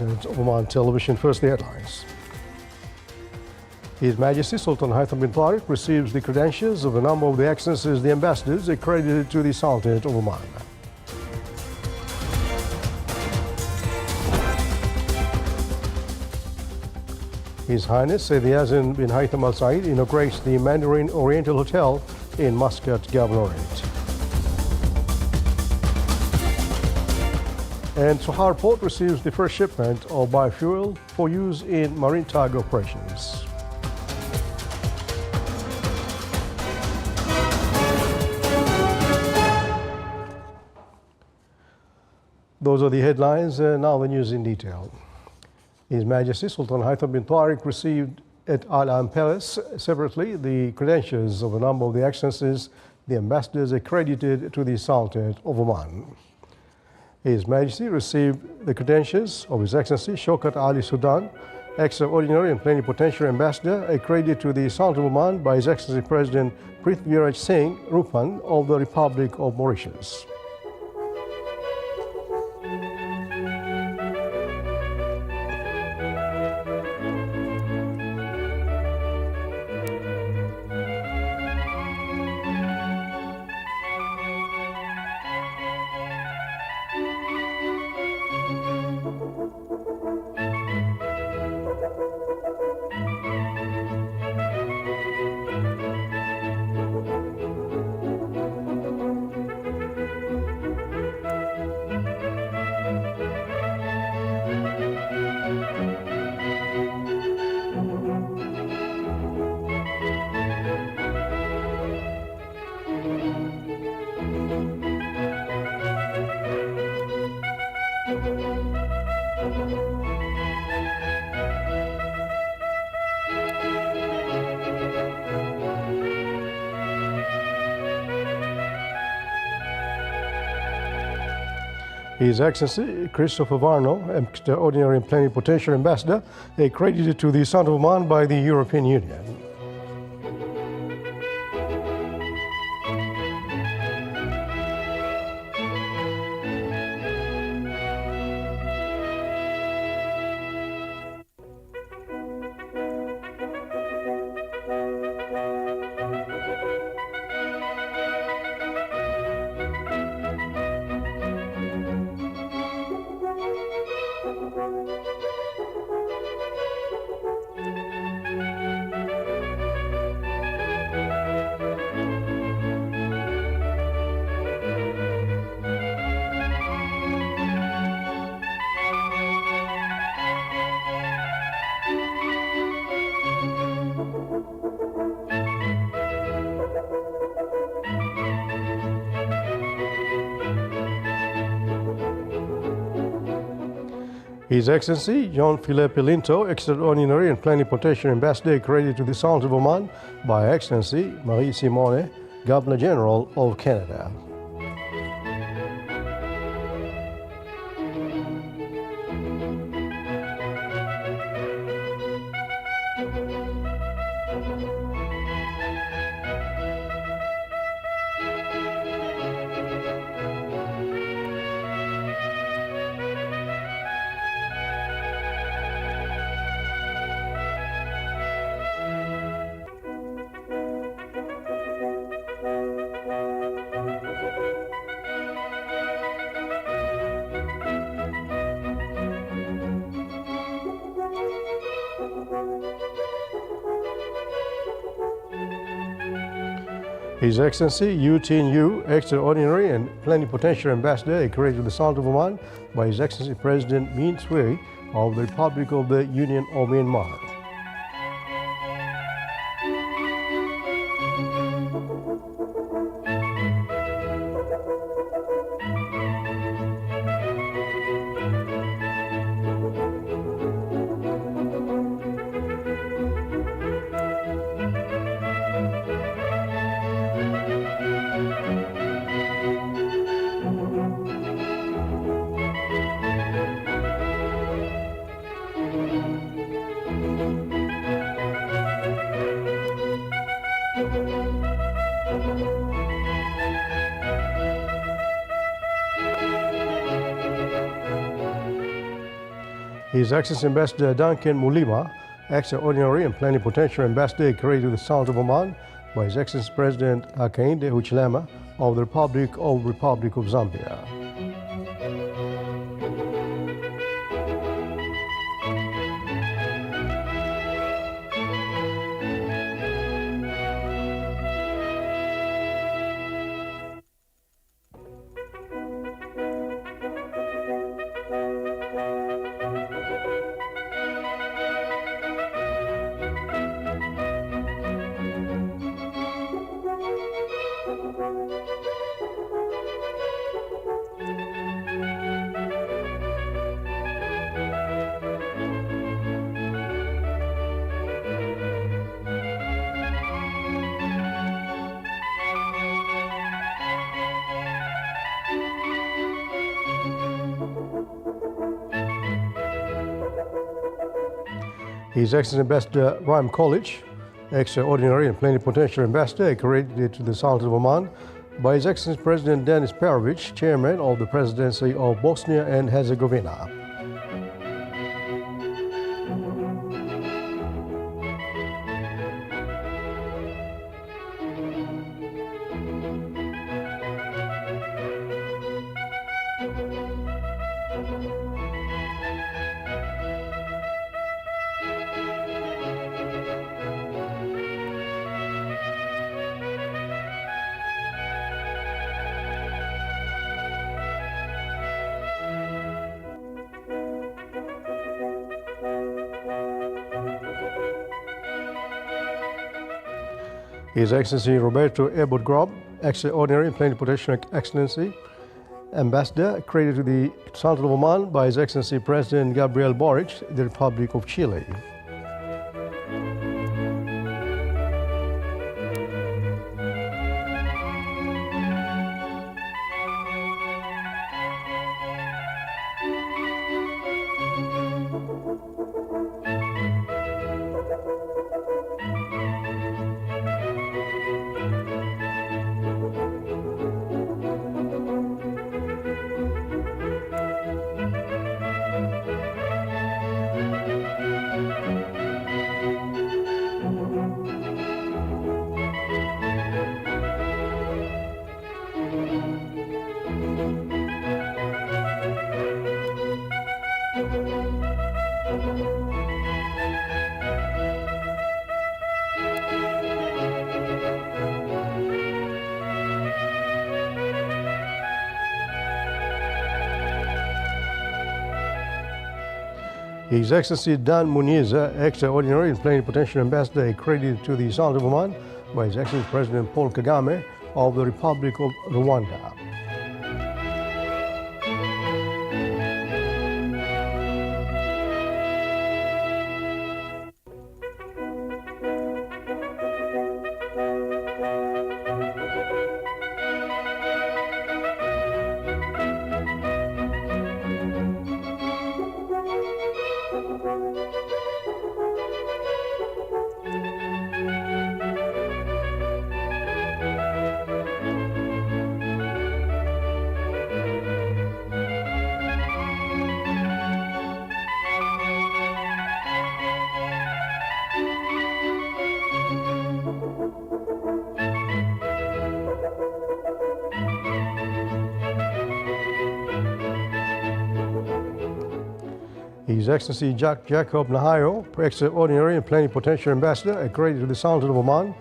Oman Television. First, the headlines. His Majesty Sultan Haitham bin Tariq receives the credentials of a number of the excellencies, the ambassadors accredited to the Sultanate of Oman. His Highness Sayyid Yazin bin Haitham Al Said inaugurates the Mandarin Oriental Hotel in Muscat Governorate. And Sohar Port receives the first shipment of biofuel for use in marine tug operations. Those are the headlines, now the news in detail. His Majesty Sultan Haitham bin Tariq received at Al Ain Palace separately the credentials of a number of the excellencies, the ambassadors accredited to the Sultanate of Oman. His Majesty received the credentials of His Excellency Shaukat Ali Sudan, Extraordinary and Plenipotentiary Ambassador accredited to the Sultan of Oman by His Excellency President Prithviraj Singh Rupan of the Republic of Mauritius. His Excellency Christopher Varno, Extraordinary and Plenipotentiary Ambassador, accredited to the Sultan of Oman by the European Union. His Excellency John Philippe Linto, Extraordinary and Plenipotentiary Ambassador accredited to the Sultan of Oman by Her Excellency Marie Simone, Governor General of Canada. His Excellency Yu Tin Yu, Extraordinary and Plenipotentiary Ambassador accredited to the Sultan of Oman by His Excellency President Min Tsui of the Republic of the Union of Myanmar. His Excellency Ambassador Duncan Mulima, Extraordinary and Plenipotentiary Ambassador created to the Sultan of Oman by His Excellency President Hakainde Hichilema of the Republic of Zambia. His Excellency Ambassador Rhyme College, Extraordinary and Plenipotentiary Ambassador, accredited to the Sultan of Oman by His Excellency President Denis Perovic, Chairman of the Presidency of Bosnia and Herzegovina. His Excellency Roberto Ebert Grob, Extraordinary and Plenipotentiary Excellency, Ambassador, accredited to the Sultan of Oman by His Excellency President Gabriel Boric, the Republic of Chile. His Excellency Dan Muniza, Extraordinary and Plenipotentiary Ambassador, accredited to the Sultan of Oman by His Excellency President Paul Kagame of the Republic of Rwanda. His Excellency Jacob Nahayo, Extraordinary and Plenipotentiary Ambassador, accredited to the Sultan of Oman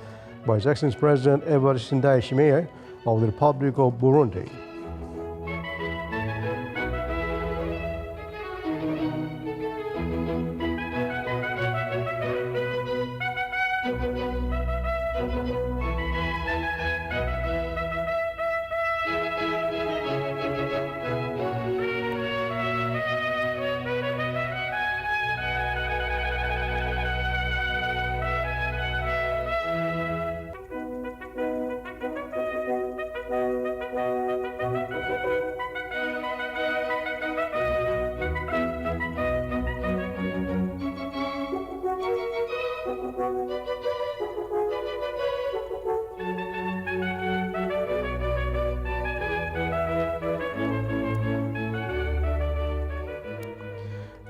by His Excellency President Evariste Ndayishimiye of the Republic of Burundi.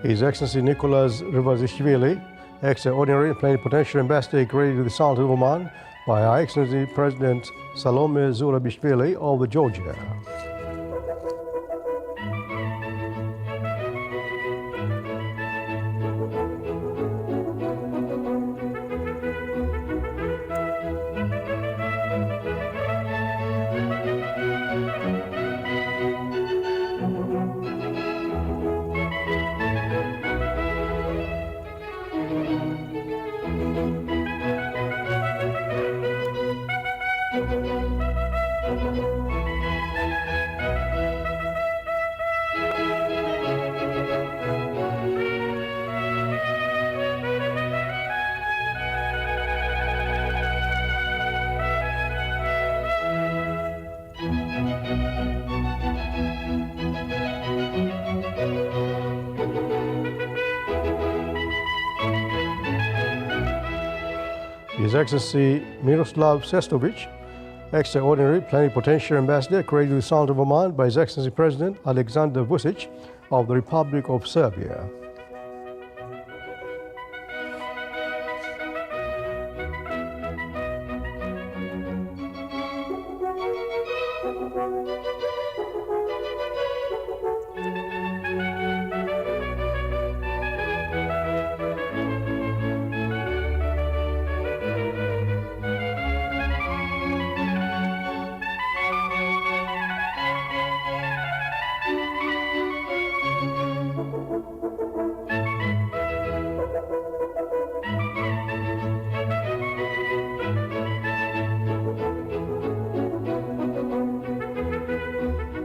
His Excellency Nicholas Rivazishvili, Extraordinary and Plenipotentiary Ambassador created to the Sultan of Oman by Her Excellency President Salome Zurabishvili of Georgia. His Excellency Miroslav Sestovich, Extraordinary Plenipotentiary Ambassador created to the Sultan of Oman by His Excellency President Alexander Vučić of the Republic of Serbia.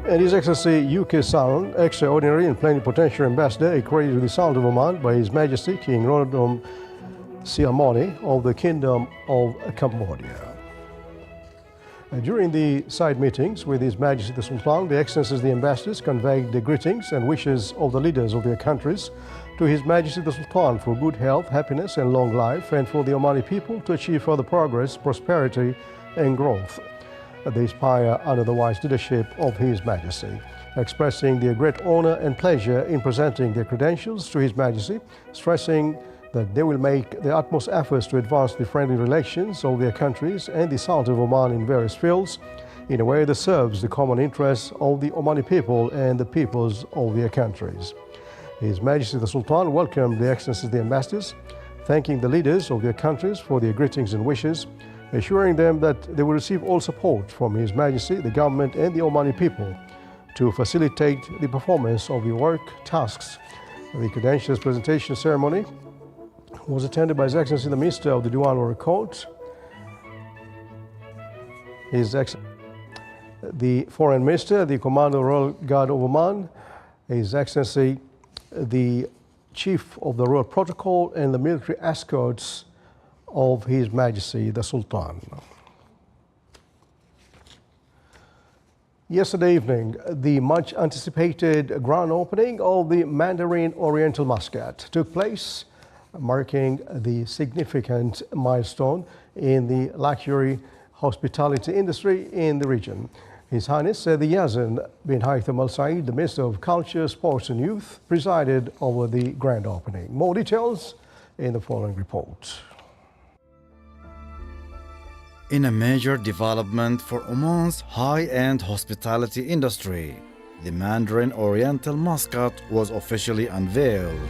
And His Excellency UK Saran, Extraordinary and Plenipotentiary Ambassador created to the Sultan of Oman by His Majesty King Norodom Sihamoni of the Kingdom of Cambodia. During the side meetings with His Majesty the Sultan, the Excellencies the Ambassadors conveyed the greetings and wishes of the leaders of their countries to His Majesty the Sultan for good health, happiness and long life, and for the Omani people to achieve further progress, prosperity and growth. They aspire under the wise leadership of His Majesty, expressing their great honor and pleasure in presenting their credentials to His Majesty, stressing that they will make their utmost efforts to advance the friendly relations of their countries and the Sultan of Oman in various fields in a way that serves the common interests of the Omani people and the peoples of their countries. His Majesty the Sultan welcomed the Excellencies the Ambassadors, thanking the leaders of their countries for their greetings and wishes, assuring them that they will receive all support from His Majesty, the government and the Omani people to facilitate the performance of the work tasks. The credentials presentation ceremony was attended by His Excellency the Minister of the Diwan Royal Court, the Foreign Minister, the Commander of the Royal Guard of Oman, His Excellency the Chief of the Royal Protocol and the military escorts of His Majesty the Sultan. Yesterday evening, the much anticipated grand opening of the Mandarin Oriental Muscat took place, marking the significant milestone in the luxury hospitality industry in the region. His Highness the Yazan bin Haitham Al Said, the Minister of Culture, Sports and Youth, presided over the grand opening. More details in the following report. In a major development for Oman's high-end hospitality industry, the Mandarin Oriental Muscat was officially unveiled.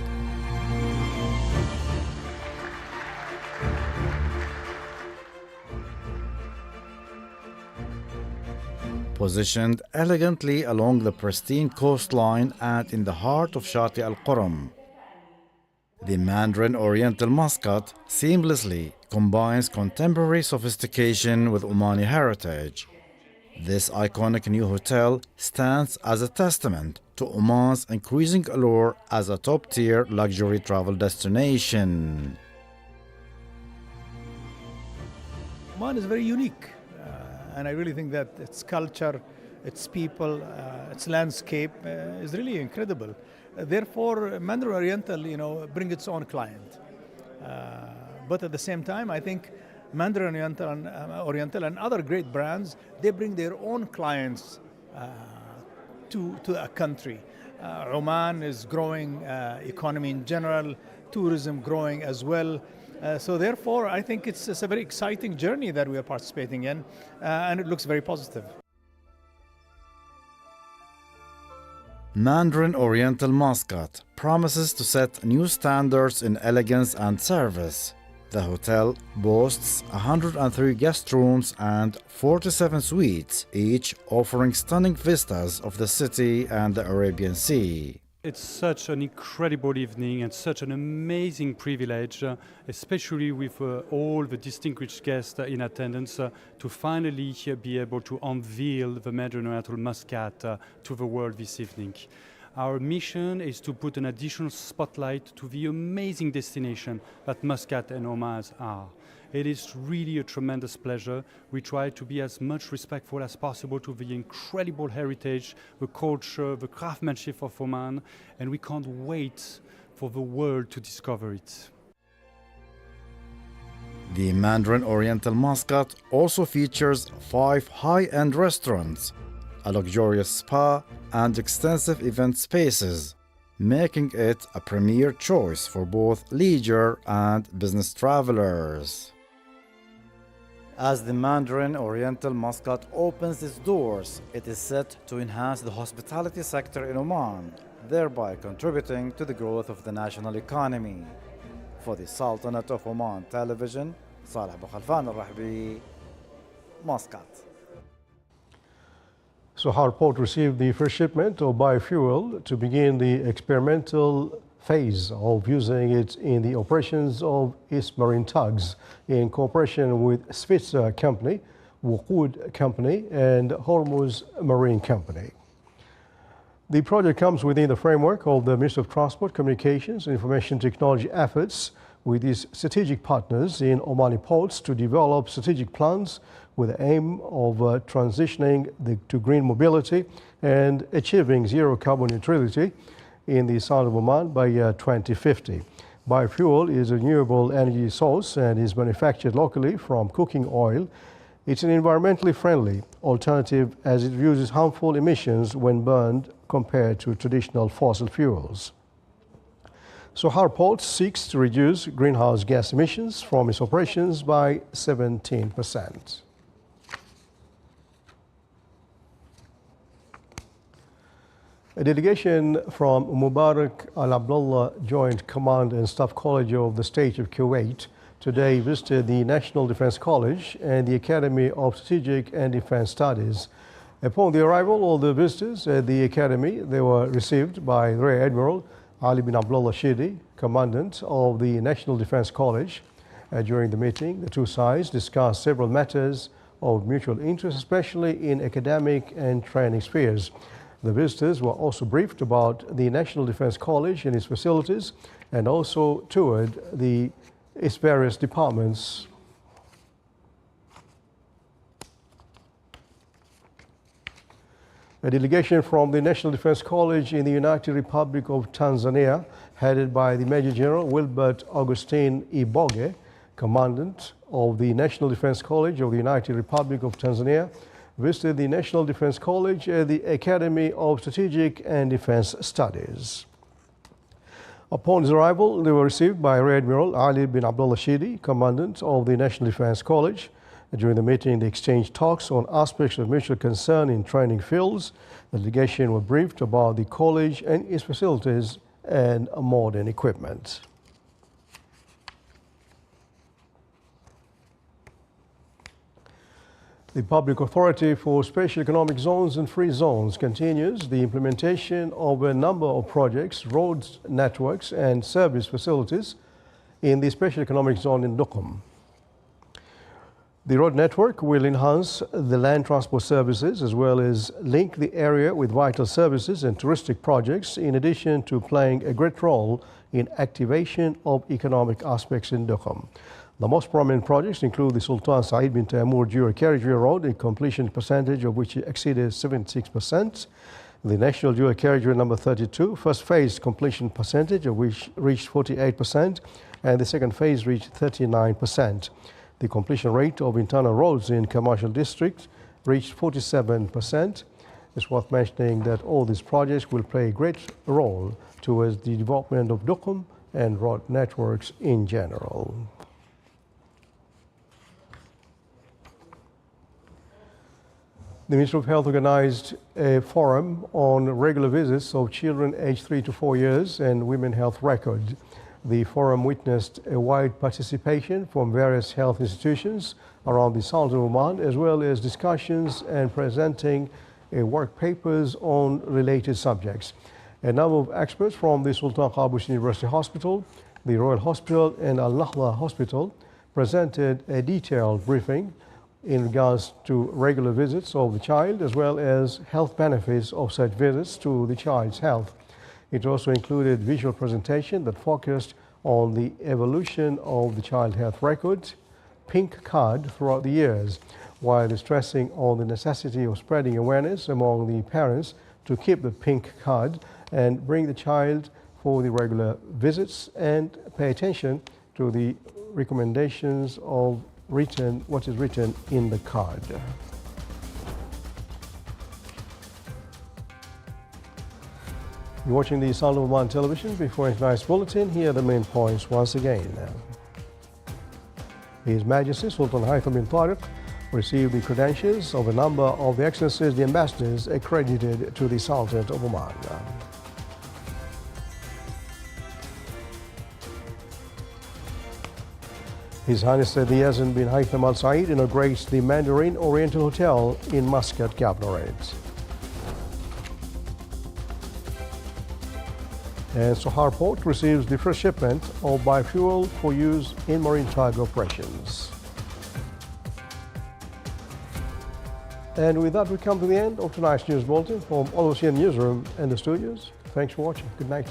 Positioned elegantly along the pristine coastline and in the heart of Shati al-Quram, the Mandarin Oriental Muscat seamlessly combines contemporary sophistication with Omani heritage. This iconic new hotel stands as a testament to Oman's increasing allure as a top-tier luxury travel destination. Oman is very unique, and I really think that its culture, its people, its landscape is really incredible. Therefore, Mandarin Oriental, bring its own client. But at the same time, I think Mandarin Oriental and other great brands, they bring their own clients to a country. Oman is growing, economy in general, tourism growing as well. So therefore, I think it's a very exciting journey that we are participating in, and it looks very positive. Mandarin Oriental Muscat promises to set new standards in elegance and service. The hotel boasts 103 guest rooms and 47 suites, each offering stunning vistas of the city and the Arabian Sea. It's such an incredible evening and such an amazing privilege, especially with all the distinguished guests in attendance, to finally be able to unveil the Mandarin Oriental Muscat to the world this evening. Our mission is to put an additional spotlight to the amazing destination that Muscat and Oman are. It is really a tremendous pleasure. We try to be as much respectful as possible to the incredible heritage, the culture, the craftsmanship of Oman, and we can't wait for the world to discover it. The Mandarin Oriental Muscat also features 5 high-end restaurants, a luxurious spa, and extensive event spaces, making it a premier choice for both leisure and business travelers. As the Mandarin Oriental Muscat opens its doors, it is set to enhance the hospitality sector in Oman, thereby contributing to the growth of the national economy. For the Sultanate of Oman Television, Saleh Bukhalfan al-Rahbi, Muscat. Sohar Port received the first shipment of biofuel to begin the experimental phase of using it in the operations of its marine tugs in cooperation with Svitzer Company, Wuqud Company, and Hormuz Marine Company. The project comes within the framework of the Ministry of Transport, Communications and Information Technology efforts with its strategic partners in Omani ports to develop strategic plans with the aim of transitioning to green mobility and achieving zero carbon neutrality in the South of Oman by 2050. Biofuel is a renewable energy source and is manufactured locally from cooking oil. It's an environmentally friendly alternative as it reduces harmful emissions when burned compared to traditional fossil fuels. Sohar Port seeks to reduce greenhouse gas emissions from its operations by 17%. A delegation from Mubarak Al Abdullah Joint Command and Staff College of the State of Kuwait today visited the National Defense College and the Academy of Strategic and Defense Studies. Upon the arrival of the visitors at the academy, they were received by Rear Admiral Ali bin Abdullah Shidi, Commandant of the National Defense College. During the meeting, the two sides discussed several matters of mutual interest, especially in academic and training spheres. The visitors were also briefed about the National Defense College and its facilities, and also toured its various departments. A delegation from the National Defense College in the United Republic of Tanzania, headed by the Major General Wilbert Augustine Iboge, Commandant of the National Defense College of the United Republic of Tanzania, visited the National Defense College at the Academy of Strategic and Defense Studies. Upon his arrival, they were received by Rear Admiral Ali bin Abdullah Shidi, Commandant of the National Defense College. During the meeting, they exchanged talks on aspects of mutual concern in training fields. The delegation were briefed about the college and its facilities and modern equipment. The Public Authority for Special Economic Zones and Free Zones continues the implementation of a number of projects, roads, networks, and service facilities in the Special Economic Zone in Duqm. The road network will enhance the land transport services as well as link the area with vital services and touristic projects, in addition to playing a great role in activation of economic aspects in Duqm. The most prominent projects include the Sultan Saeed bin Taimur dual carriageway road, a completion percentage of which exceeded 76%. The National Dual Carriageway number 32, first phase completion percentage of which reached 48%, and the second phase reached 39%. The completion rate of internal roads in commercial district reached 47%. It's worth mentioning that all these projects will play a great role towards the development of Duqm and road networks in general. The Ministry of Health organized a forum on regular visits of children aged 3 to 4 years and women health record. The forum witnessed a wide participation from various health institutions around the Sultan of Oman, as well as discussions and presenting work papers on related subjects. A number of experts from the Sultan Qaboos University Hospital, the Royal Hospital and Al Nahda Hospital presented a detailed briefing in regards to regular visits of the child as well as health benefits of such visits to the child's health. It also included visual presentation that focused on the evolution of the child health record, pink card throughout the years, while stressing on the necessity of spreading awareness among the parents to keep the pink card and bring the child for the regular visits and pay attention to the recommendations of what is written in the card. You're watching the Sultan of Oman television. Before tonight's bulletin, here are the main points once again. His Majesty Sultan Haitham bin Tariq received the credentials of a number of the excellencies, the ambassadors accredited to the Sultanate of Oman. His Highness Sayyid Yazid bin Haytham Al Said inaugurates the Mandarin Oriental Hotel in Muscat, Governorate. And Sohar Port receives the first shipment of biofuel for use in marine cargo operations. And with that, we come to the end of tonight's news bulletin from all of us here in the newsroom and the studios. Thanks for watching. Good night.